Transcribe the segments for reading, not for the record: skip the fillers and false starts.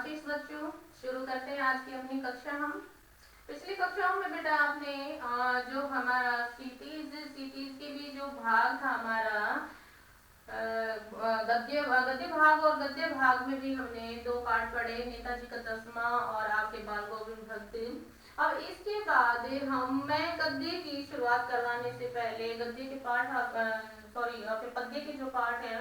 नमस्ते बच्चों, शुरू करते हैं आज की अपनी कक्षा। हम पिछली कक्षाओं में बेटा आपने जो हमारा सिटीज के भी जो भाग था हमारा गद्य भाग और गद्य भाग में भी हमने दो पाठ पढ़े, नेताजी का चश्मा और आपके बाल गोविंद भक्त। अब इसके बाद मैं गद्य की शुरुआत करवाने से पहले गद्य के पाठ आपके पद्य के जो पाठ है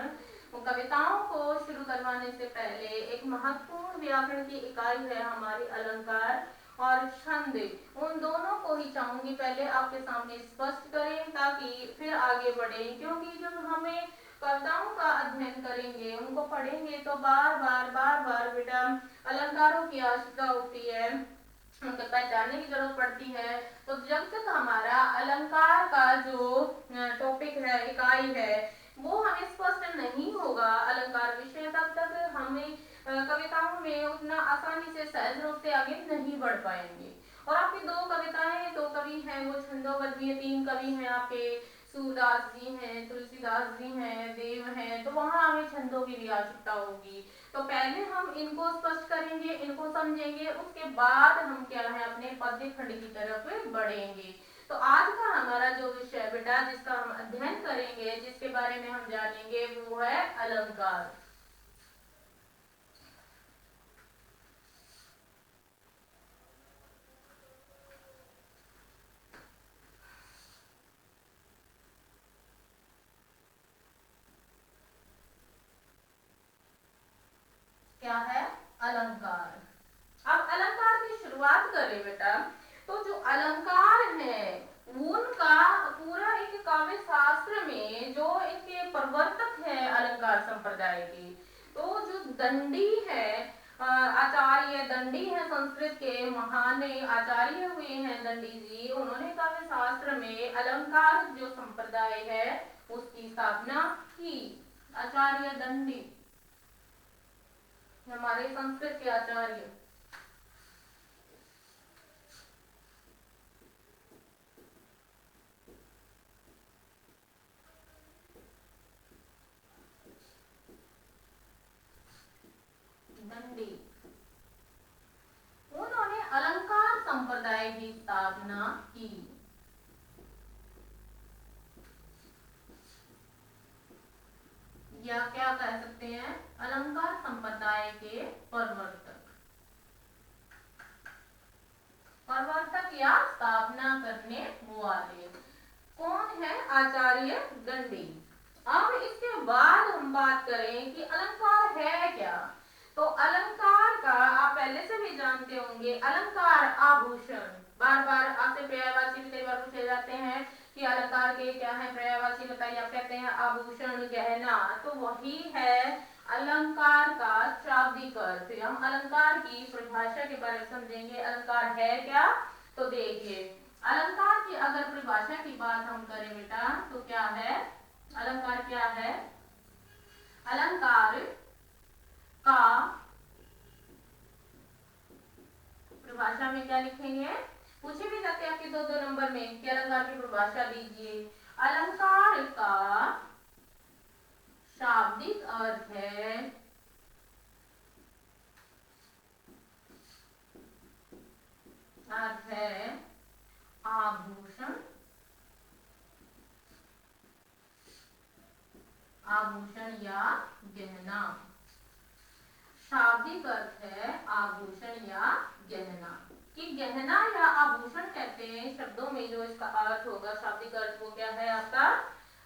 वो कविताओं को शुरू करवाने से पहले एक महत्वपूर्ण व्याकरण की इकाई है हमारी अलंकार और छंद। उन दोनों को ही चाहूंगी पहले आपके सामने स्पष्ट करें ताकि फिर आगे बढ़े, क्योंकि जब हमें कविताओं का अध्ययन करेंगे, उनको पढ़ेंगे तो बार बार बेटा अलंकारों की आवश्यकता होती है, उनको पहचानने की जरूरत पड़ती है। तो जब तक हमारा अलंकार का जो टॉपिक है, इकाई है, वो हमें स्पष्ट नहीं होगा अलंकार विषय, तब तक हमें कविताओं में उतना आसानी से सहज रूप से आगे नहीं बढ़ पाएंगे। और आपकी दो कविताएं, दो कवि हैं वो छंदोबद्ध भी है, तीन कवि हैं आपके, सूरदास जी हैं, तुलसीदास जी हैं, देव हैं, तो वहां हमें छंदों की भी आवश्यकता होगी। तो पहले हम इनको स्पष्ट करेंगे, इनको समझेंगे, उसके बाद हम क्या है अपने पद्य खंड की तरफ बढ़ेंगे। तो आज का हमारा जो विषय बेटा जिसका हम अध्ययन करेंगे, जिसके बारे में हम जानेंगे, वो है अलंकार। क्या है अलंकार। अब अलंकार की शुरुआत करें बेटा, तो जो अलंकार है उनका पूरा एक काव्य शास्त्र में जो इनके प्रवर्तक है अलंकार संप्रदाय के, तो जो दंडी है, आचार्य दंडी है, संस्कृत के महान आचार्य हुए हैं दंडी जी, उन्होंने काव्य शास्त्र में अलंकार जो संप्रदाय है उसकी स्थापना की। आचार्य दंडी हमारे संस्कृत के आचार्य। दंडी, उन्होंने अलंकार संप्रदाय की स्थापना की। या क्या कह सकते हैं, अलंकार संप्रदाय के प्रवर्तक या स्थापना करने वाले कौन है, आचार्य दंडी। अब इसके बाद हम बात करें कि अलंकार है क्या। तो अलंकार का आप पहले से भी जानते होंगे, अलंकार आभूषण, बार बार आपसे पर्यायवाची भी कई बार पूछे जाते हैं कि अलंकार के क्या है पर्यायवाची बताइए, आप कहते हैं आभूषण गहना, तो वही है अलंकार का शाब्दिक अर्थ। हम अलंकार की परिभाषा के बारे में समझेंगे, अलंकार है क्या। तो देखिए अलंकार की अगर परिभाषा की बात हम करें बेटा तो क्या है, अलंकार क्या है, अलंकार का परिभाषा में क्या लिखेंगे, पूछे भी जाते हैं आपके दो दो नंबर में कि अलंकार की परिभाषा दीजिए। अलंकार का शाब्दिक अर्थ है आभूषण, आभूषण या गहना। शाब्दिक अर्थ है आभूषण या गहना, कि गहना या आभूषण कहते हैं शब्दों में जो इसका अर्थ होगा, शाब्दिक अर्थ वो क्या है आपका,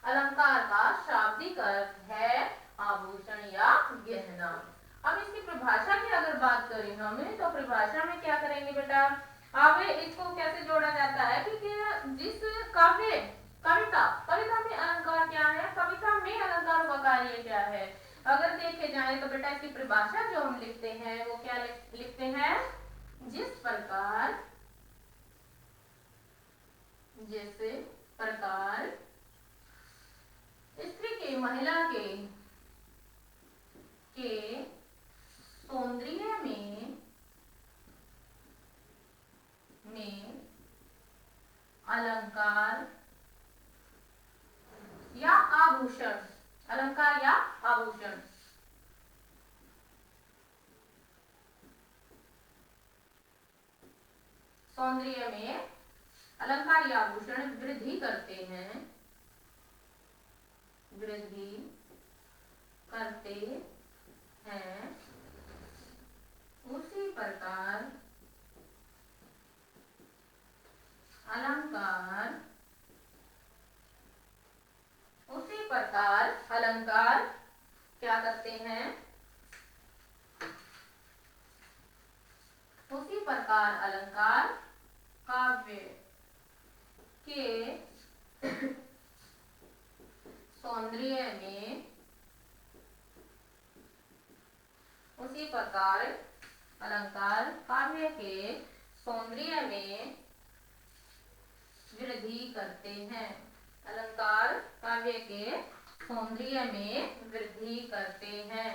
अलंकार का शाब्दिक अर्थ है आभूषण या गहना। अब इसकी परिभाषा की अगर बात करें हमें, तो परिभाषा में क्या करेंगे बेटा, अब इसको कैसे जोड़ा जाता है कि जिस काव्य कविता में अलंकार क्या है, कविता में अलंकार का कार्य क्या है। अगर देखे जाए तो बेटा इसकी परिभाषा जो हम लिखते हैं वो क्या लिखते हैं, जिस प्रकार स्त्री के, महिला के सौंदर्य में अलंकार या आभूषण, अलंकार या आभूषण सौंदर्य में अलंकार या आभूषण वृद्धि करते हैं, वृद्धि करते हैं, उसी प्रकार अलंकार, उसी प्रकार अलंकार क्या करते हैं, उसी प्रकार अलंकार काव्य के सौंदर्य में, उसी प्रकार अलंकार काव्य के सौंदर्य में वृद्धि करते हैं, अलंकार काव्य के सौंदर्य में वृद्धि करते हैं।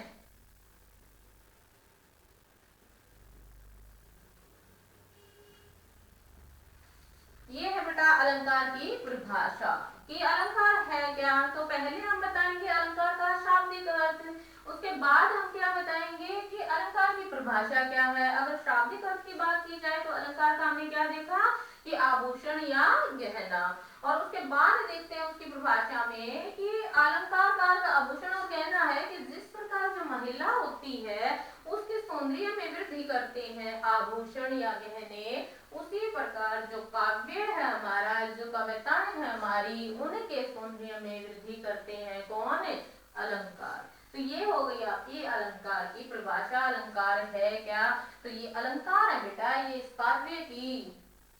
ये है बेटा अलंकार की परिभाषा कि अलंकार है क्या। तो पहले हम बताएंगे अलंकार का शाब्दिक अर्थ, उसके बाद हम क्या बताएंगे कि अलंकार की परिभाषा क्या है। अगर शाब्दिक अर्थ की बात की जाए तो अलंकार का हमने क्या देखा कि आभूषण या गहना, और उसके बाद देखते हैं उसकी परिभाषा में कि अलंकार का अर्थ आभूषण और गहना है कि जिस प्रकार जो महिला होती है उसके सौंदर्य में वृद्धि करते हैं आभूषण या गहने, उसी प्रकार जो काव्य है हमारा, जो कविताएं है हमारी, उनके सौंदर्य में वृद्धि करते हैं कौन, अलंकार। तो ये हो गई आपकी अलंकार की परिभाषा। अलंकार है क्या, तो ये अलंकार है बेटा, ये इस काव्य की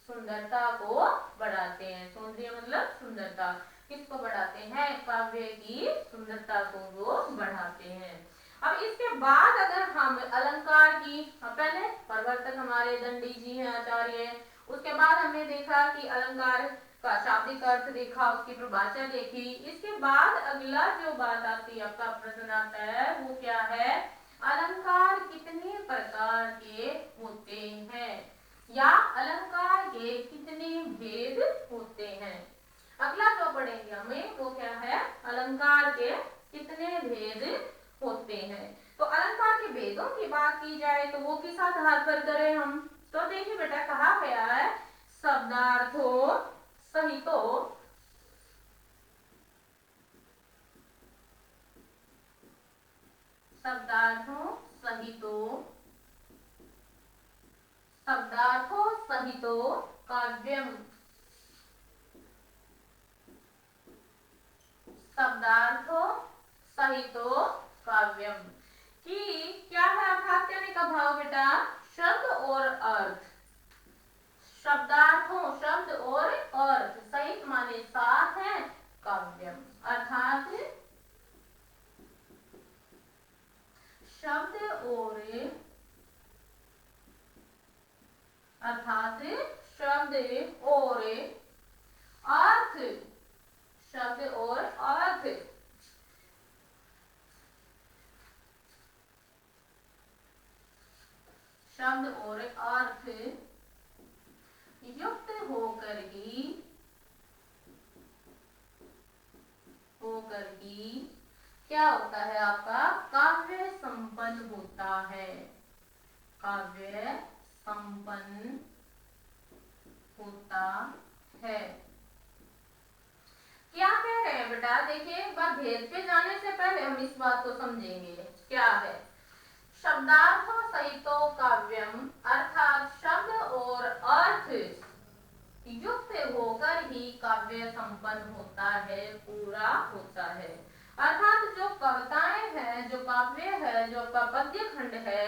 सुंदरता को बढ़ाते हैं। सौंदर्य मतलब सुंदरता, किसको बढ़ाते हैं, काव्य की सुंदरता को वो बढ़ाते हैं। अब इसके बाद अगर हम अलंकार की, पहले प्रवर्तक हमारे दंडी जी हैं आचार्य, उसके बाद हमने देखा कि अलंकार का शाब्दिक अर्थ देखा, उसकी परिभाषा देखी। इसके बाद अगला जो बात आती है, आपका प्रश्न आता है वो क्या है, अलंकार कितने प्रकार के होते हैं या अलंकार के कितने भेद होते हैं। अगला जो पढ़ेंगे हमें वो क्या है, अलंकार के कितने भेद होते हैं। तो अलंकार के भेदों की बात की जाए तो वो किस आधार पर करें हम, तो देखिए बेटा कहा गया है शब्दार्थों सहितो, शब्दार्थों सहितो, शब्दार्थों सहितो काव्यम, शब्दार्थों सहितो काव्यम कि क्या है अर्थात कहने का भाव बेटा, शब्द और अर्थ, शब्दार्थों शब्द और अर्थ सहित माने साथ है काव्यम, अर्थात शब्द और, अर्थात शब्द और अर्थ, शब्द और अर्थ शब्द और अर्थ युक्त होकर ही क्या होता है आपका, काव्य संपन्न होता है, काव्य संपन्न होता है। क्या कह रहे हैं बेटा, देखिए एक बार भेद पे जाने से पहले हम इस बात को समझेंगे क्या है। शब्दार्थों सहितो काव्यम अर्थात शब्द और अर्थ युक्त होकर ही काव्य संपन्न होता है, पूरा होता है। अर्थात जो कविताएं हैं, जो काव्य है, जो पद्य खंड है,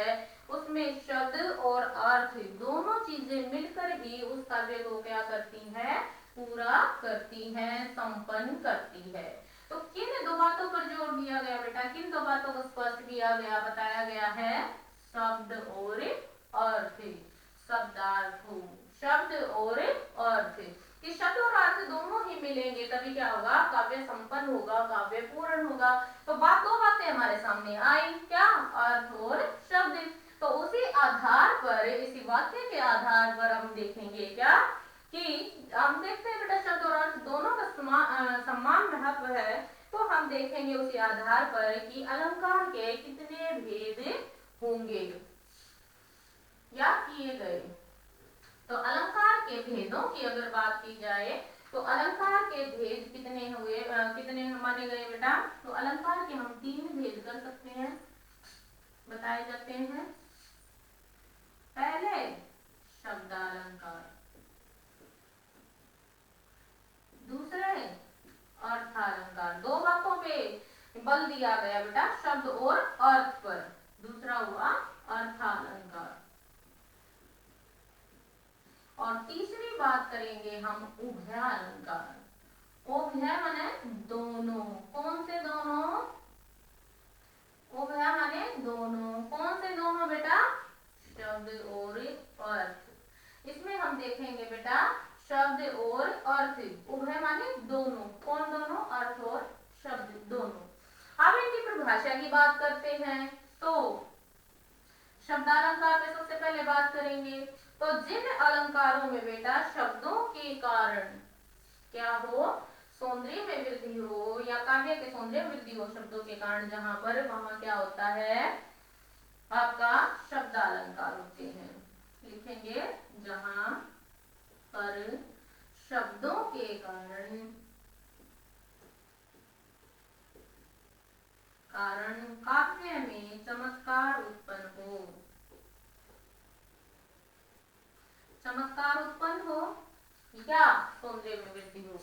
उसमें शब्द और अर्थ दोनों चीजें मिलकर ही उस काव्य को क्या करती हैं, पूरा करती हैं, संपन्न करती है। तो किन दो बातों पर जोर दिया गया बेटा, किन दो बातों को स्पष्ट किया गया, बताया गया है, शब्द और अर्थ, शब्दार्थों, शब्द और अर्थ कि शब्द और अर्थ दोनों ही मिलेंगे तभी क्या होगा, काव्य संपन्न होगा, काव्य पूर्ण होगा। तो दो बातें हमारे सामने आई, क्या, अर्थ और शब्द। तो उसी आधार पर, इसी वाक्य के आधार पर हम देखेंगे क्या कि हम देखते हैं बेटा शब्द और अर्थ दोनों का समान महत्व है। तो हम देखेंगे उसी आधार पर कि अलंकार के कितने भेद होंगे या किए गए। तो अलंकार के भेदों की अगर बात की जाए तो अलंकार के भेद कितने हुए, कितने माने गए बेटा? तो अलंकार के हम 3 भेद कर सकते हैं, बताए जाते हैं। पहले शब्दालंकार, दूसरे अर्थालंकार। 2 बातों पे बल दिया गया बेटा, शब्द और अर्थ पर। दूसरा हुआ अर्थालंकार। और तीसरी बात करेंगे हम उभयालंकार। उभय माने दोनों। कौन से दोनों? उभय माने दोनों। कौन से दोनों बेटा? शब्द और अर्थ। इसमें हम देखेंगे बेटा शब्द और अर्थ। उभय माने दोनों। कौन दोनों? अर्थ और शब्द दोनों। अब इनकी परिभाषा की बात करते हैं। तो शब्दालंकार पे सबसे पहले बात करेंगे। तो जिन अलंकारों में बेटा शब्दों के कारण क्या हो, सौंदर्य में वृद्धि हो या काव्य के सौंदर्य में वृद्धि हो शब्दों के कारण, जहां पर वहां क्या होता है आपका शब्दालंकार होते हैं। लिखेंगे जहां पर शब्दों के कारण काव्य में चमत्कार उत्पन्न हो। चमत्कार उत्पन्न हो या सौंदर्य में वृद्धि हो।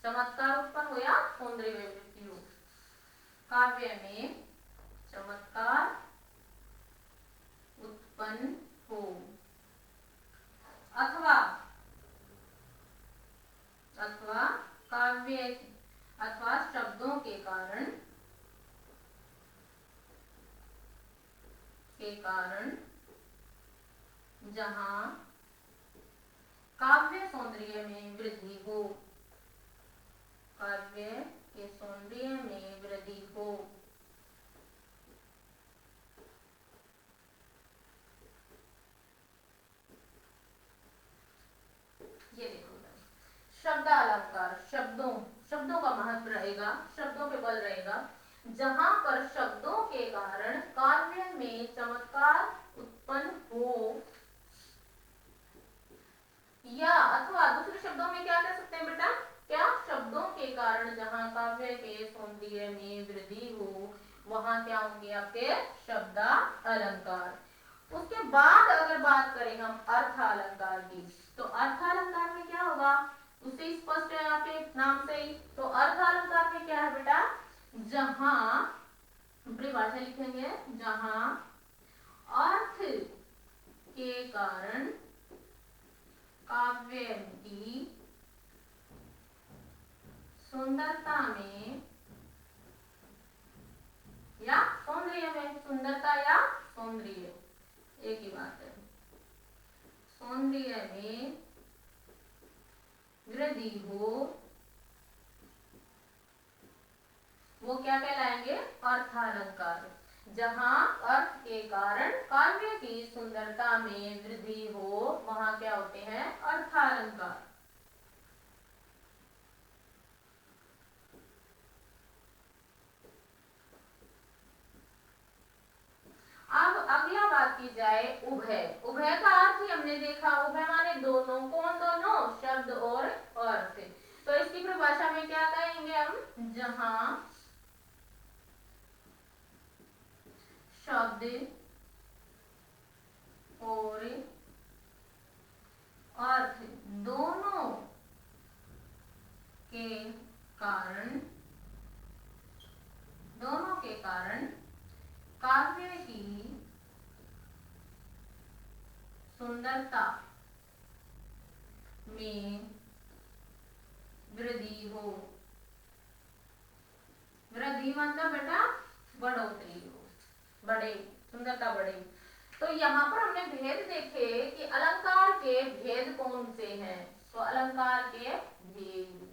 चमत्कार उत्पन्न हो या सौंदर्य में वृद्धि हो। काव्य में चमत्कार उत्पन्न हो अथवा काव्य अथवा शब्दों के कारण जहां काव्य सौंदर्य में वृद्धि हो। काव्य के सौंदर्य में वृद्धि हो। ये देखो शब्दालंकार, शब्दों का महत्व रहेगा, शब्दों पे बल रहेगा। जहां पर शब्दों के कारण काव्य में चमत्कार उत्पन्न हो या अथवा दूसरे शब्दों में क्या कह सकते हैं बेटा? क्या शब्दों के कारण जहां काव्य के सौंदर्य में वृद्धि हो वहां क्या होंगे आपके शब्दालंकार। उसके बाद अगर बात करें हम अर्थालंकार की, तो अर्थालंकार में क्या होगा उसे स्पष्ट है आपके नाम से ही। तो अर्थालंकार में क्या है बेटा? जहां परिभाषा लिखेंगे, जहां अर्थ के कारण काव्य की सुंदरता में या सौंदर्य में, सुंदरता या सौंदर्य एक ही बात है, सौंदर्य में वृद्धि हो, वो क्या कहलाएंगे? अर्थालंकार। जहां अर्थ के कारण काव्य की सुंदरता में वृद्धि हो वहां क्या होते हैं? अर्थालंकार। अब अगला बात की जाए उभय। उभय का अर्थ ही हमने देखा, उभय माने दोनों। कौन दोनों? शब्द और अर्थ। तो इसकी परिभाषा में क्या कहेंगे हम? जहां शब्द और अर्थ दोनों के कारण काव्य की सुंदरता में वृद्धि हो। वृद्धि मतलब बेटा बढ़ोतरी हो, बढ़े, सुंदरता बढ़े। तो यहाँ पर हमने भेद देखे कि अलंकार के भेद कौन से हैं। तो अलंकार के भेद,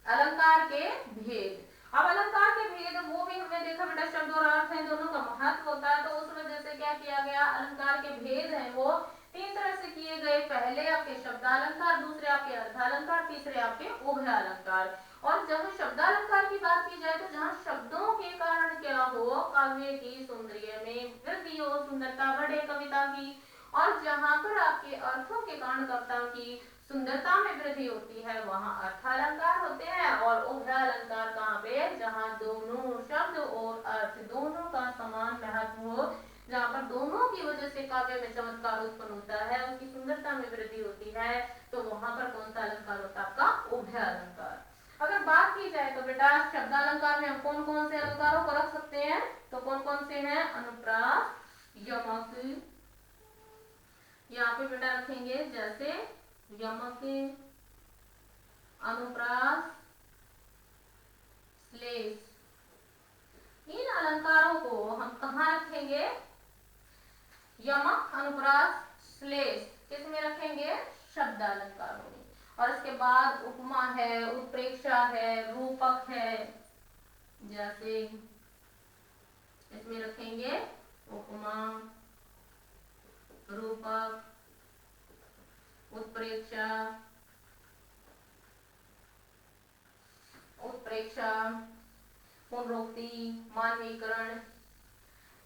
अलंकार के भेद। अब अलंकार के भेद वो भी हमने देखा बेटा, शब्द और अर्थ है दोनों का महत्व होता है। तो उस वजह से क्या किया गया, अलंकार के भेद हैं वो 3 तरह से किए गए। पहले आपके शब्दालंकार, दूसरे आपके अर्थालंकार, तीसरे आपके उभयालंकार। और जब शब्दालंकार की बात की जाए तो जहाँ शब्दों के कारण क्या हो, काव्य की सौंदर्य में वृद्धि हो, सुंदरता बढ़े कविता की। और जहाँ पर आपके अर्थों के कारण कविता की सुंदरता में वृद्धि होती है, वहाँ अर्थालंकार होते हैं। और उभयालंकार कहाँ पे, जहाँ दोनों शब्द और अर्थ दोनों का समान महत्व हो, जहाँ पर दोनों की वजह से काव्य में चमत्कार उत्पन्न होता है, उसकी सुंदरता में वृद्धि होती है, तो वहां पर कौन सा अलंकार होता है, आपका उभयालंकार। अगर बात की जाए तो बेटा शब्दालंकार में हम कौन कौन से अलंकारों को रख सकते हैं, तो कौन कौन से हैं, अनुप्रास, यमक, यहाँ पे बेटा रखेंगे जैसे यमक, अनुप्रास, श्लेष। इन अलंकारों को हम कहाँ रखेंगे, यमक, अनुप्रास, श्लेष किस में रखेंगे, शब्दालंकारों में। और इसके बाद उपमा है, उत्प्रेक्षा है, रूपक है, जैसे इसमें रखेंगे उपमा, रूपक, उत्प्रेक्षा, पुनरोक्ति, मानवीकरण।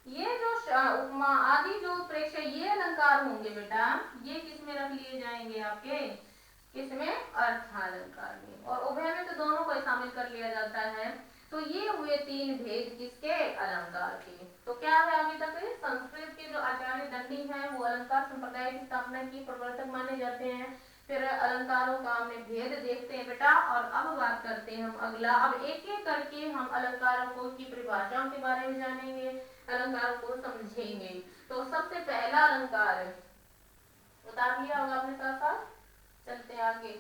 ये जो उपमा आदि जो उत्प्रेक्षा ये अलंकार होंगे बेटा, ये किस में रख लिए जाएंगे आपके, किसमें, अर्थालंकार में। और उभय में तो दोनों को शामिल कर लिया जाता है। तो ये हुए तीन भेद किसके, अलंकार के। तो क्या है अभी तक, संस्कृत के जो आचार्य दंडी हैं वो अलंकार संप्रदाय की स्थापना की प्रवर्तक माने जाते हैं। फिर अलंकारों का हमने भेद देखते हैं बेटा। और अब बात करते हैं हम अगला, अब एक एक करके हम अलंकारों को की परिभाषाओं के बारे में जानेंगे, अलंकारों को समझेंगे। तो सबसे पहला अलंकार बता दिया होगा आपने, साथ साथ चलते आगे।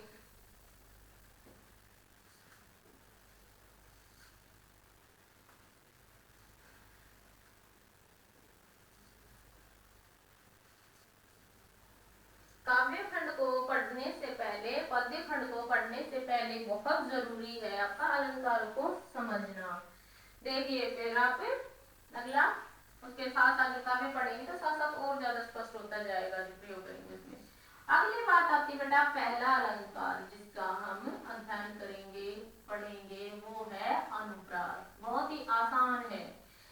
काव्य खंड को पढ़ने से पहले, पद्य खंड को पढ़ने से पहले बहुत जरूरी है आपका अलंकारों को समझना। देखिए फिर आप अगला उसके साथ आगे काव्य पढ़ेंगे तो साथ साथ और ज्यादा स्पष्ट होता जाएगा जो प्रयोग करेंगे उसमें। अगली बात आती बेटा पहला अलंकार जिसका हम अध्ययन करेंगे, पढ़ेंगे, वो है अनुप्रास। बहुत ही आसान है,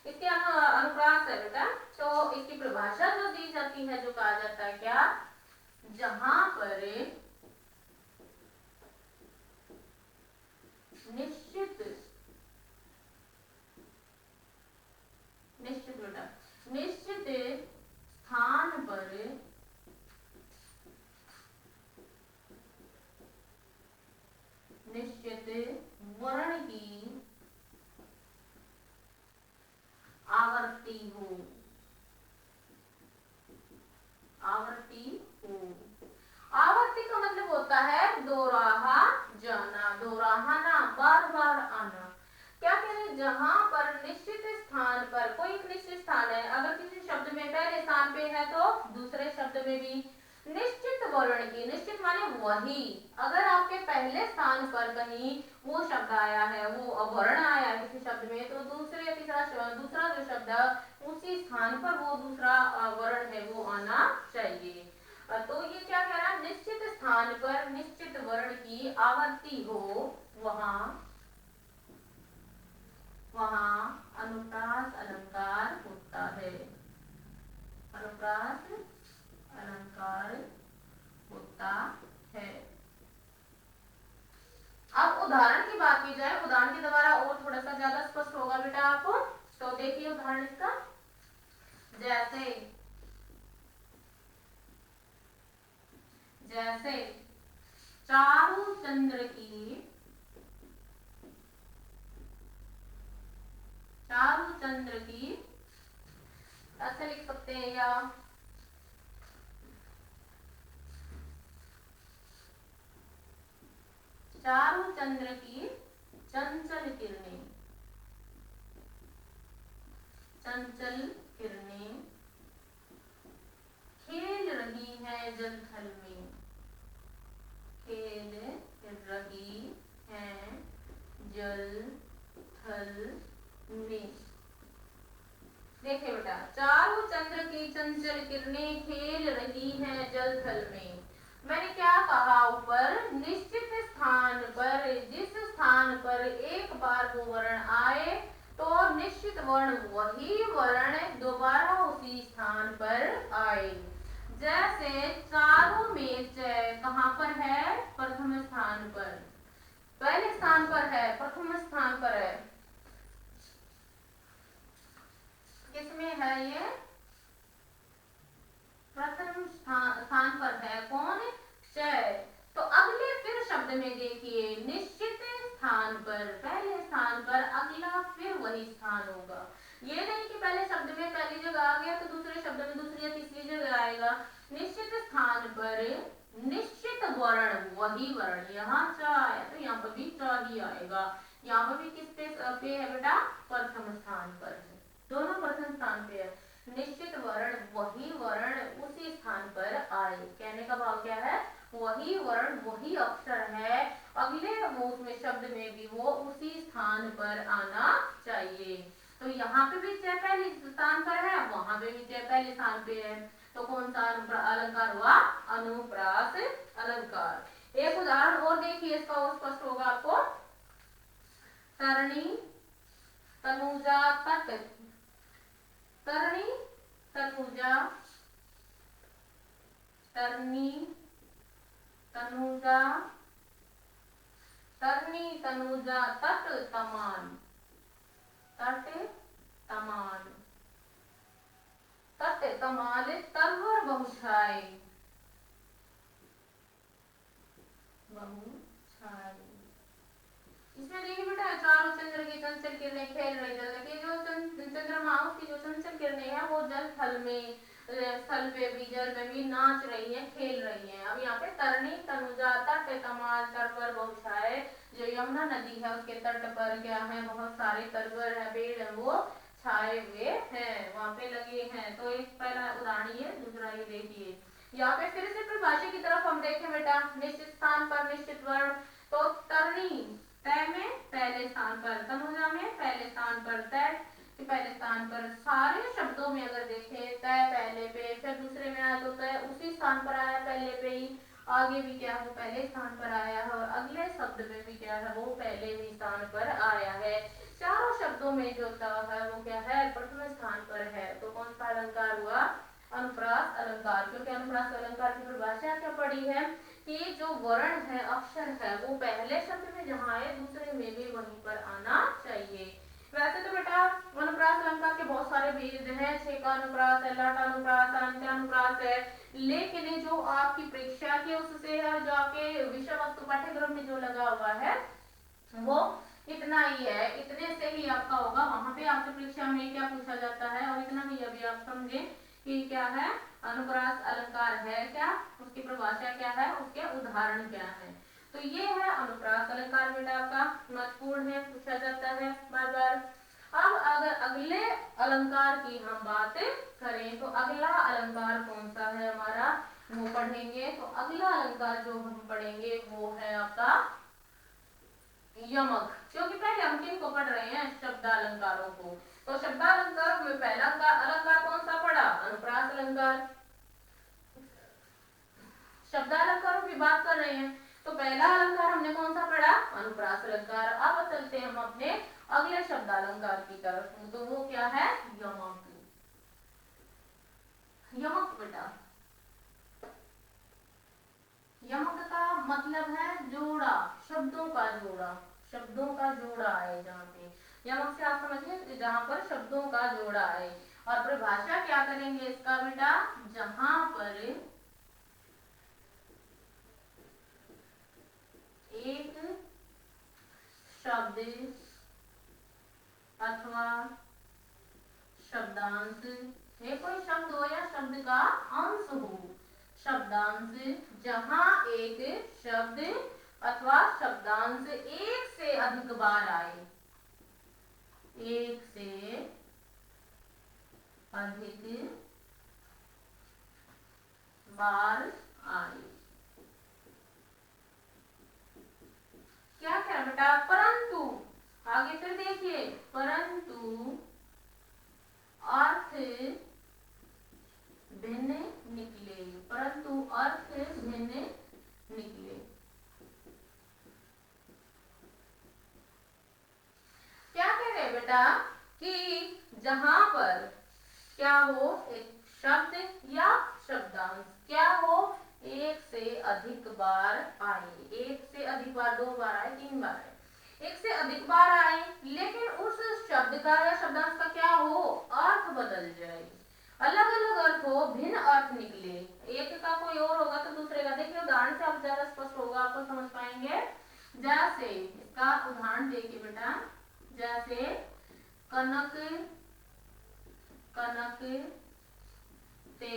इसके अनुप्रास है बेटा। तो इसकी परिभाषा जो दी जाती है, जो कहा जाता है क्या, जहां पर निश्चित बेटा निश्चित स्थान पर निश्चित वर्ण की आवर्ती हो, आवर्ती हो। आवर्ती का मतलब होता है दोराहा जाना, दोराहाना, बार बार आना। क्या कह रहे हैं, जहां पर निश्चित स्थान पर, कोई एक निश्चित स्थान है, अगर किसी शब्द में पहले स्थान पे है तो दूसरे शब्द में भी निश्चित वर्ण की, निश्चित माने वही, अगर आपके पहले स्थान पर कहीं वो शब्द आया है, वो वर्ण आया है किसी शब्द में, तो दूसरे या दूसरा जो शब्द उसी स्थान पर वो दूसरा वर्ण है वो आना चाहिए। तो ये क्या कह रहा है, निश्चित स्थान पर निश्चित वर्ण की आवर्ती हो, वहां अनुप्रास अलंकार होता है, अनुप्रास अलंकार होता है। अब उदाहरण की बात की जाए, उदाहरण के द्वारा और थोड़ा सा ज्यादा स्पष्ट होगा बेटा आपको। तो देखिए उदाहरण इसका, जैसे चारु चंद्र की, चारु चंद्र की ऐसे लिख सकते हैं, या चारु चंद्र की चंचल किरणें, चंचल किरणें खेल रही है जल थल में, खेल रही है जल थल में। देखिए बेटा, चारु चंद्र की चंचल किरणें खेल रही हैं जल थल में। मैंने क्या कहा ऊपर, निश्चित स्थान पर, जिस स्थान पर एक बार वो वर्ण आए तो निश्चित वर्ण वही वर्ण दोबारा उसी स्थान पर आए। जैसे चारों में च कहाँ पर है, प्रथम स्थान पर, पहले स्थान पर है, प्रथम स्थान पर है। किसमें है ये, प्रथम स्थान पर है कौन, चय। तो अगले फिर शब्द में देखिए, निश्चित स्थान पर, पहले स्थान पर, अगला फिर वही स्थान होगा। ये नहीं कि पहले शब्द में पहली जगह आ गया तो दूसरे शब्द में दूसरी या तीसरी जगह आएगा। निश्चित स्थान पर निश्चित वर्ण वही वर्ण, यहाँ च आया तो यहाँ पर भी च ही आएगा। यहाँ पर भी किस पे है बेटा, प्रथम स्थान पर है, दोनों प्रथम स्थान पे है। निश्चित वर्ण वही वर्ण उसी स्थान पर आए, कहने का भाव क्या है, वही वर्ण वही अक्षर है, अगले उसमें शब्द में भी वो उसी स्थान पर आना चाहिए। तो यहाँ पे भी चय पहले स्थान पर है, वहां पे भी चय पहले स्थान पे है, तो कौन सा अलंकार हुआ, अनुप्रास अलंकार। एक उदाहरण और देखिए, इसका और स्पष्ट होगा आपको। तरणी तनुजा तट, तरणी तनुजा, तरनी तनुजा, तरनी तनुजा तट तमान, तट तमान, तट तमाल तरवर बहुछाई, बहुछाई। इसमें देखिए बेटा, चारों चंद्र की चंचल किरणें खेल रही, जल के जो चंद्रमा उसकी जो चंचल किरणें हैं वो जल थल में, स्थल पे भी, जल में भी नाच रही है, खेल रही है। अब यहाँ पे तरनी तनुजा तट तमाल तरवर बहुछाए, जो यमुना नदी है उसके तट पर क्या है, बहुत सारे तरवर है, पेड़ है, वो छाए हुए हैं, वहां पे लगे हैं। तो एक पहला उदाहरण ये, दूसरा ये देखिए, यहाँ पे फिर से परिभाषा की तरफ हम देखें बेटा, निश्चित स्थान पर निश्चित वर्ण, तो तरनी तय में पहले स्थान पर, तनुजा में पहले स्थान पर, तय के पहले स्थान पर। सारे शब्दों में अगर देखें, तय पहले पे, फिर दूसरे में आया तो तय उसी स्थान पर आया पहले पे ही, आगे भी क्या है, वो पहले स्थान पर आया है, और अगले शब्द में भी क्या है, वो पहले ही स्थान पर आया है। चारों शब्दों में जो है वो क्या है, प्रथम स्थान पर है। तो कौन सा अलंकार हुआ, अनुप्रास अलंकार। क्योंकि अनुप्रास अलंकार की परिभाषा क्या पड़ी है कि जो वर्ण है, अक्षर है, वो पहले शब्द में जहाँ आए दूसरे में भी वहीं पर आना चाहिए। वैसे तो बेटा अनुप्रास अलंकार के बहुत सारे भेद हैं, छेका अनुप्रास है, लट अनुप्रास, अंत्यानुप्रास है, लेकिन जो आपकी परीक्षा के उससे है, जो आपके विषय वस्तु पाठ्यक्रम में जो लगा हुआ है वो इतना ही है, इतने से ही आपका होगा। वहां पे आपसे परीक्षा में क्या पूछा जाता है, और इतना ही अभी आप समझे कि क्या है अनुप्रास अलंकार है क्या, उसकी परिभाषा क्या है, उसके उदाहरण क्या है। तो ये है अनुप्रास अलंकार बेटा, आपका महत्वपूर्ण है, पूछा जाता है बार बार। अब अगर अगले अलंकार की हम बात करें तो अगला अलंकार कौन सा है हमारा, वो पढ़ेंगे। तो अगला अलंकार जो हम पढ़ेंगे वो है आपका यमक। क्योंकि पहले हम किनको पढ़ रहे हैं, शब्दालंकारों को। तो शब्दालंकार में पहला अलंकार कौन सा पढ़ा, अनुप्रास अलंकार। शब्दालंकारों की बात कर रहे हैं तो पहला अलंकार हमने कौन सा पढ़ा, अनुप्रास अलंकार। अब चलते हैं हम अपने अगले शब्दालंकार की तरफ, तो वो क्या है, यमक। यमक बेटा, यमक का मतलब है जोड़ा, शब्दों का जोड़ा, शब्दों का जोड़ा है। जहाँ पे यमक से आप समझिए जहाँ पर शब्दों का जोड़ा है। और परिभाषा क्या करेंगे इसका बेटा, जहाँ पर एक शब्द अथवा शब्दांश, ये कोई शब्द हो या शब्द का अंश हो, शब्दांश, जहां एक शब्द अथवा शब्दांश एक से अधिक बार आए, एक से अधिक बार आए। क्या क्या बेटा, परंतु, आगे फिर देखिए, परंतु अर्थ भिन्न निकले, परंतु अर्थ भिन्न बेटा कि जहां पर क्या हो, एक शब्द या शब्दांश क्या हो, एक से अधिक बार आए, एक से अधिक बार, 2 बार आए, 3 बार आए, एक से अधिक बार आए, लेकिन उस शब्द का या शब्दांश का क्या हो, अर्थ बदल जाए, अलग अलग अर्थ हो, भिन्न अर्थ निकले, एक का कोई और होगा तो दूसरे का। देखिए उदाहरण से आप ज्यादा स्पष्ट होगा, आपको समझ पाएंगे। जैसे इसका उदाहरण देखिए बेटा, जैसे कनक, कनक ते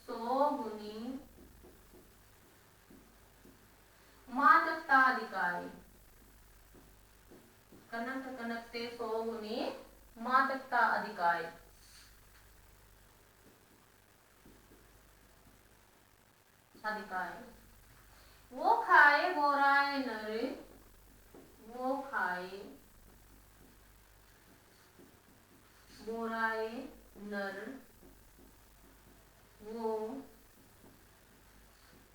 100 गुनी मादकता अधिकाई, कनक कनक से 100 गुनी मादकता अधिकाई। अधिकाई वो खाए बोराए नर, वो खाए बोराए नर, वो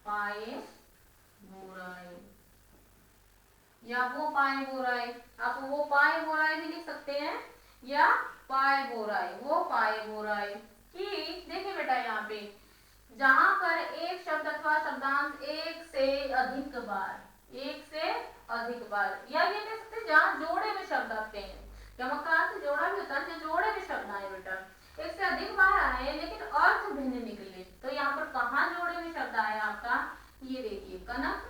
पाए बोराए, या वो पाए बोराए, आप वो पाए बोराए भी लिख सकते हैं या पाए बोराए, वो पाए बोराए। कि देखिए बेटा यहाँ पे जहां पर एक शब्द अथवा शब्दांश एक से अधिक बार, एक से अधिक बार, या ये कह सकते हैं जहां जोड़े में शब्द आते हैं, यमक का अर्थ जोड़ा भी होता है, जोड़े में शब्द आए बेटा, एक से अधिक बार आए लेकिन अर्थ भिन्न निकले, तो यहाँ पर कहाँ जोड़े में शब्द आया आपका, ये देखिए कनक,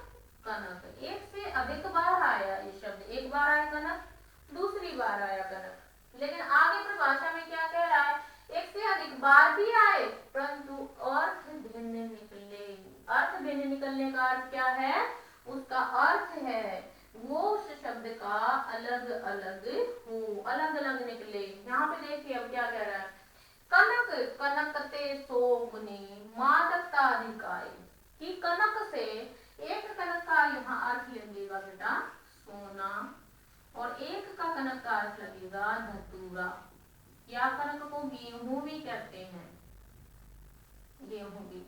कनक, एक से अधिक बार आया ये शब्द, एक बार आया कनक, दूसरी बार आया कनक, लेकिन आगे परिभाषा में क्या कह रहा है, एक से अधिक बार भी आए परंतु अर्थ भिन्न निकले। अर्थ भिन्न निकलने का अर्थ क्या है, उसका अर्थ है वो उस शब्द का अलग अलग हो, अलग अलग निकले। यहाँ पे देखिए अब क्या कह रहा है, कनक कनकते 100 गुनी मादकता अधिकाई, कि कनक से, एक कनक का यहाँ अर्थ लगेगा बेटा सोना, और एक का कनक का अर्थ लगेगा धतूरा, या कनक को गेहूं भी कहते हैं, गेहूं भी।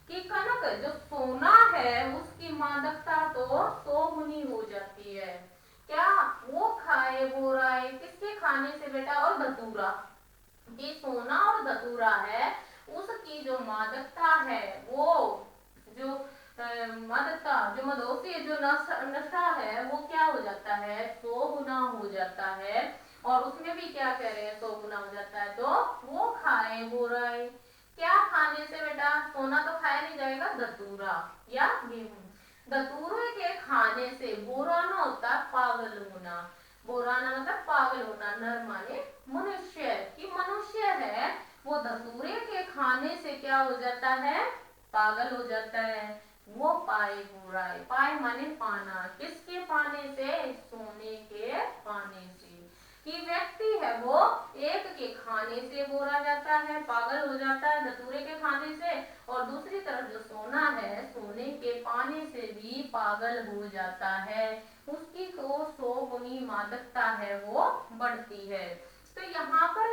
कि कनक जो सोना है उसकी मादकता तो 100 गुनी हो जाती है, क्या, वो खाए बोराए, किसके खाने से बेटा, और धतूरा, कि सोना और धतूरा है उसकी जो मादकता है, वो जो मादकता, जो मदोसी जो नशा है वो क्या हो जाता है, 100 गुना हो जाता है। और उसमें भी क्या कह रहे हैं, 100 गुना हो जाता है, तो वो खाए बोराए, क्या खाने से बेटा, सोना तो खाया नहीं जाएगा, धतूरा या गेहूं, धतूरे के खाने से, बोराना होता है पागल होना, बोराना मतलब पागल होना, नर माने मनुष्य, कि मनुष्य है वो धतूरे के खाने से क्या हो जाता है, पागल हो जाता है, वो पाए बोराए, पाए माने पाना, किसके पाने से, सोने के पाने से, कि व्यक्ति है वो एक के खाने से बोरा जाता है, पागल हो जाता है धतूरे के खाने से, और दूसरी तरफ जो सोना है, सोने के पाने से भी पागल हो जाता है, उसकी तो 100 गुनी मादकता है वो बढ़ती है। तो यहाँ पर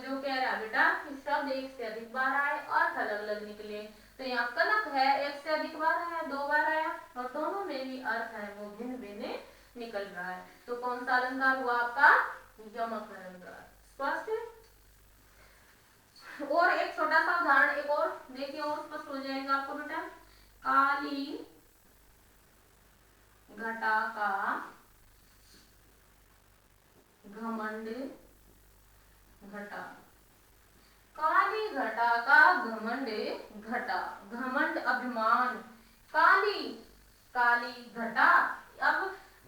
जो कह रहा है बेटा कि शब्द एक से अधिक बार आए, अर्थ अलग अलग निकले, तो यहाँ कनक है एक से अधिक बार आया, 2 बार आया, और दोनों में भी अर्थ है वो भिन्न भिन्न निकल रहा है, तो कौन सा अलंकार हुआ आपका, यमक अलंकार। स्पष्ट। और एक छोटा सा उदाहरण एक और देखिए, और स्पष्ट हो जाएगा आपको बेटा, काली घटा का घमंड घटा, काली घटा का घमंड घटा, घमंड अभिमान, काली, काली घटा, अब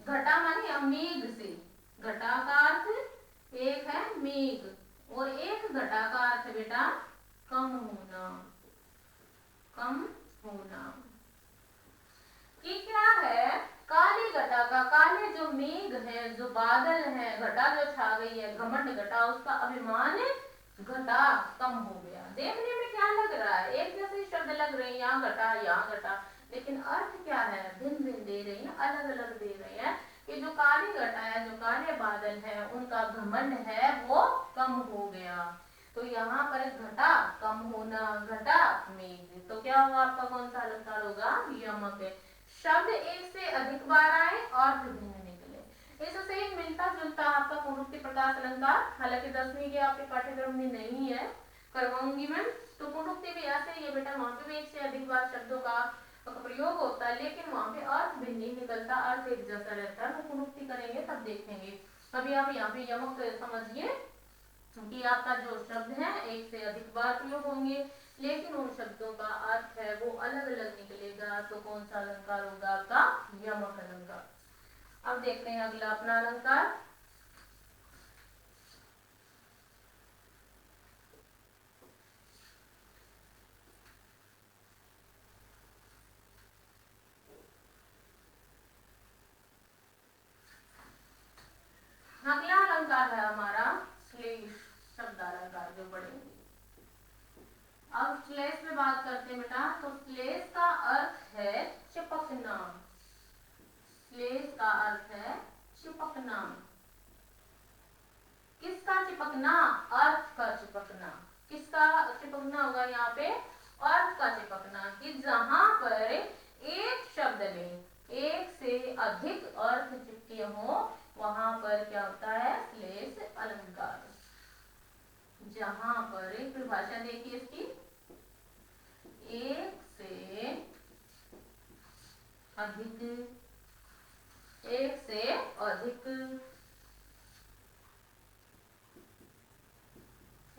घटा माने मेघ से, घटा का अर्थ एक है मेघ, और एक घटा का अर्थ बेटा कम होना, कम होना, कि क्या है, काली घटा का, काले जो मेघ है, जो बादल है, घटा जो छा गई है, घमंड घटा, उसका अभिमान घटा, कम हो गया। देखने में क्या लग रहा है, एक जैसे शब्द लग रहे हैं, यहाँ घटा यहाँ घटा, लेकिन अर्थ क्या है, भिन्न भिन्न दे रही है, अलग अलग दे रही है, कि जो काली घटा है, जो काले बादल है, उनका घमंड है वो कम हो गया, तो यहाँ पर घटा कम होना, घटा मेघ, तो क्या होगा आपका, कौन सा अलंकार होगा, यमक है। शब्द एक से अधिक बार आए और भिन्न निकले, इससे मिलता मिलता है आपका पुनरुक्ति प्रकाश अलंकार। हालांकि 10वीं के आपके पाठ्यक्रम में नहीं है, करवाऊंगी मैं। तो पुनरुक्ति भी ऐसे ही है बेटा, वहां पे भी एक से अधिक बार शब्दों का प्रयोग होता है, लेकिन वहां पे अर्थ भिन्न नहीं निकलता, अर्थ एक जैसा रहता है। वो पुनरुक्ति करेंगे तब देखेंगे। अभी आप यहाँ पे यमक समझिए कि आपका जो शब्द है एक से अधिक बार प्रयोग होंगे, लेकिन उन शब्दों का अर्थ है वो अलग अलग निकलेगा। तो कौन सा अलंकार होगा आपका? यमक अलंकार। अब देखते हैं अगला अपना अलंकार। अगला अलंकार है हमारा श्लेष शब्द अलंकार जो पढ़ेंगे। अब श्लेष में बात करते हैं बेटा। तो श्लेष का अर्थ है चिपकना। श्लेष का अर्थ है चिपकना। किसका चिपकना? अर्थ का चिपकना। किसका चिपकना होगा यहाँ पे? अर्थ का चिपकना। कि जहां पर एक शब्द में एक से अधिक अर्थ चिपके हो वहां पर क्या होता है? श्लेष अलंकार। जहां पर परिभाषा देखिए इसकी, एक से अधिक, एक से अधिक,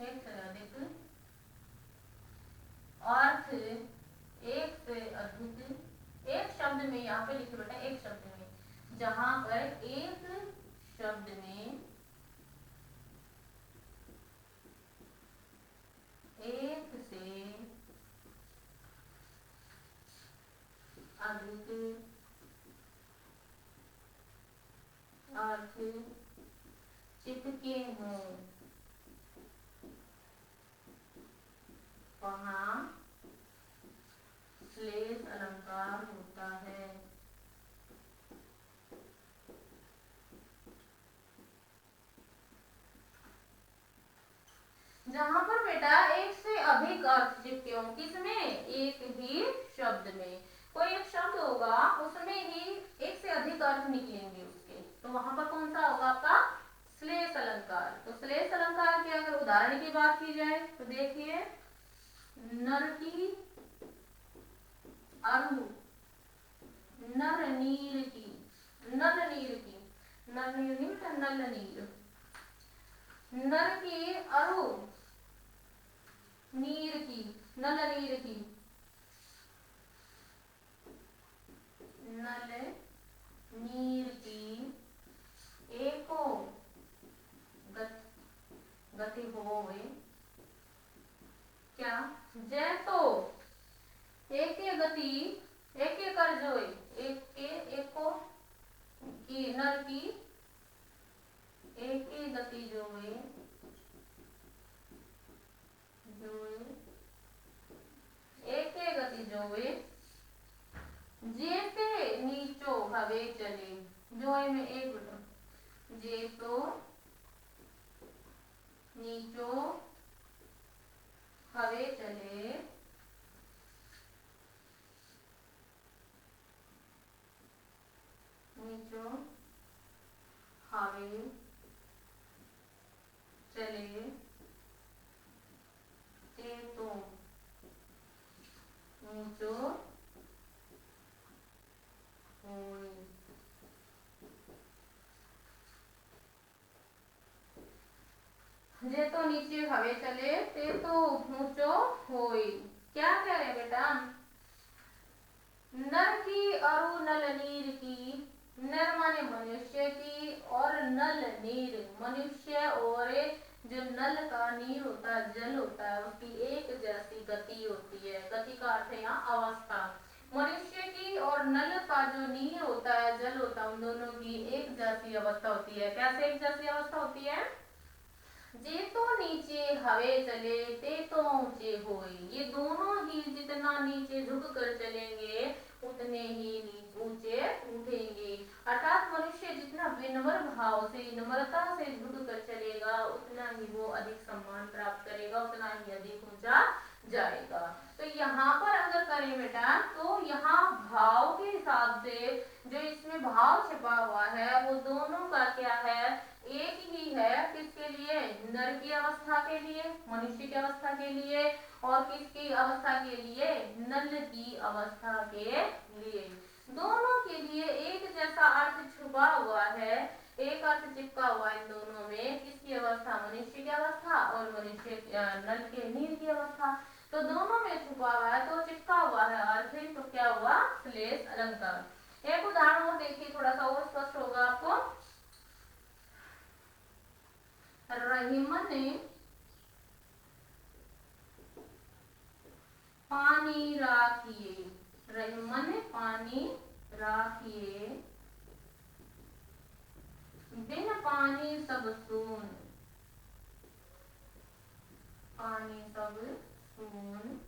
एक से अधिक अर्थ, एक से अधिक, एक शब्द में, यहाँ पे लिखे बेटा एक शब्द में, जहां पर एक शब्द में एक से अधिक अर्थ चिपके हों वहां श्लेष अलंकार होता है। जहां पर बेटा एक से अधिक अर्थ चिपके हों, किसमें? एक ही शब्द में। कोई एक शब्द होगा उसमें ही एक से अधिक अर्थ निकलेंगे उसके, तो वहां पर कौन सा होगा आपका? श्लेष अलंकार। तो श्लेष अलंकार के अगर उदाहरण की बात की जाए तो देखिए, नर की अरु, नर नीर की, नल नीर की, नल नीर नहीं, नल नीर, नर की अरु नीर की, नल नीर की, नल नीर की एको गति होवे क्या? जैतो एक गति, एक कर जोए, एक के एको की, नर की एक गति जोए, एक गति जोए, जेते नीचो हवे चले, जोए में एक बटन, जेतो नीचो हवे चले, नीचो हवे चले, तो नीचो होय। जे तो नीचे हवे चले, ते तो ऊंचो होय। क्या कह रहे बेटा? नर की अरु नल नीर की, नर माने मनुष्य की, और नल नीर मनुष्य, और जो नल का नीर होता है, जल होता है, उसकी एक जैसी गति होती है। गति का अर्थ है यहाँ अवस्था। मनुष्य की और नल का जो नीर होता है, जल होता है, उन दोनों की एक जैसी अवस्था होती है। कैसे एक जैसी अवस्था होती है? जे तो नीचे हवे चले, ते तो ऊंचे होए। ये दोनों ही जितना नीचे झुक कर चलेंगे उतने ही ऊंचे उठेंगे। अर्थात मनुष्य जितना विनम्र भाव से, नम्रता से झुक कर चलेगा उतना ही वो अधिक सम्मान प्राप्त करेगा, उतना ही अधिक ऊंचा जाएगा। तो यहाँ पर अगर करें बेटा तो यहाँ भाव के हिसाब से जो इसमें भाव छिपा हुआ है वो दोनों का क्या है? मनुष्य की अवस्था के लिए, और किसकी अवस्था के लिए, नल की अवस्था के लिए। दोनों के लिए एक जैसा अर्थ छुपा हुआ है, एक अर्थ चिपका हुआ इन दोनों में। किसकी अवस्था, मनुष्य की अवस्था, और मनुष्य नल के नीर की अवस्था। तो दोनों में छुपा हुआ है, तो चिपका हुआ है अर्थ, तो क्या हुआ, श्लेष अलंकार। एक उदाहरण और देखिए, थोड़ा सा और स्पष्ट होगा आपको। रहीमन ने पानी राखिए, रहीमन पानी राखिए, बिन पानी सब सून, पानी सब सून।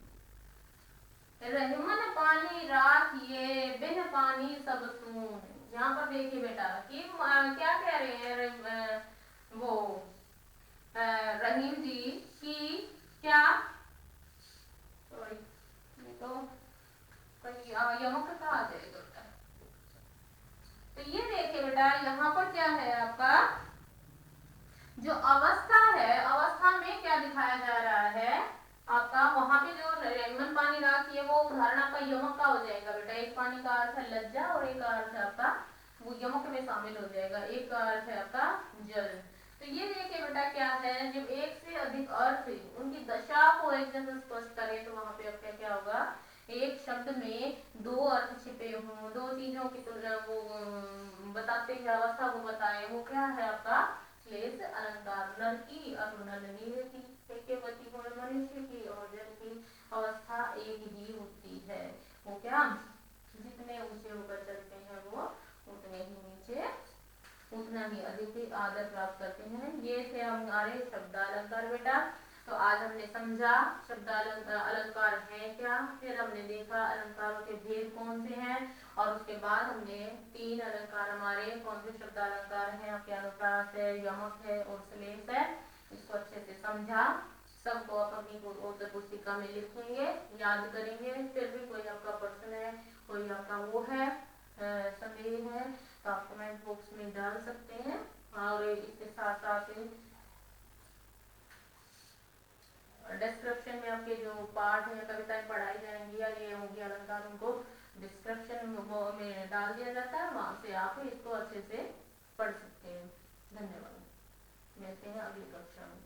रहीमन पानी राखिए, बिन पानी सब सून। यहाँ पर देखिए बेटा कि क्या कह रहे हैं वो रहीम जी की, क्या, सॉरी तो कहीं यमक का आ जाएगा बेटा। तो ये देखिए बेटा, यहाँ पर क्या है आपका, जो अवस्था है, अवस्था में क्या दिखाया जा रहा है आपका, वहां पे जो रहीमन पानी राखी है वो उदाहरण आपका यमक का हो जाएगा बेटा। एक पानी का अर्थ है लज्जा, और एक अर्थ है आपका वो यमक में शामिल हो जाएगा, एक का अर्थ है आपका जल। तो ये देखिए बेटा क्या है, जब एक से अधिक अर्थ उनकी दशा को एक जैसे स्पष्ट करें, तो वहां पे आपका क्या होगा, एक शब्द में दो अर्थ छिपे हों, दो चीजों की वो बताते हैं, अवस्था को बताए, वो क्या है आपका श्लेष अलंकार। नल की और नल नीर की, एकवती गुण मनुष्य की और जल की अवस्था एक ही होती है। वो क्या, जितने ऊंचे होकर चलते हैं वो उतने ही नीचे, उतना ही अधिक आदर प्राप्त करते हैं। ये थे हमारे शब्दालंकार बेटा। तो आज हमने समझा शब्दालंकार है क्या, फिर हमने देखा अलंकारों के भेद कौन से हैं, और उसके बाद हमने 3 अलंकार हमारे कौन से शब्दालंकार हैं, आपके अनुप्रास है, यमक है और श्लेष है। इसको अच्छे से समझा, सबको आप अपनी उत्तर पुस्तिका में लिखेंगे, याद करेंगे। फिर भी कोई आपका प्रश्न है, कोई आपका वो है संदेह है, तो आप कमेंट बॉक्स में डाल सकते हैं। और इसके साथ साथ डिस्क्रिप्शन में आपके जो पाठ है, कविताएं पढ़ाई जाएंगी या ये होंगी अलंकार, उनको डिस्क्रिप्शन में डाल दिया जाता है, वहां से आप इसको अच्छे से पढ़ सकते हैं। धन्यवाद, मिलते हैं अगली कक्षा में।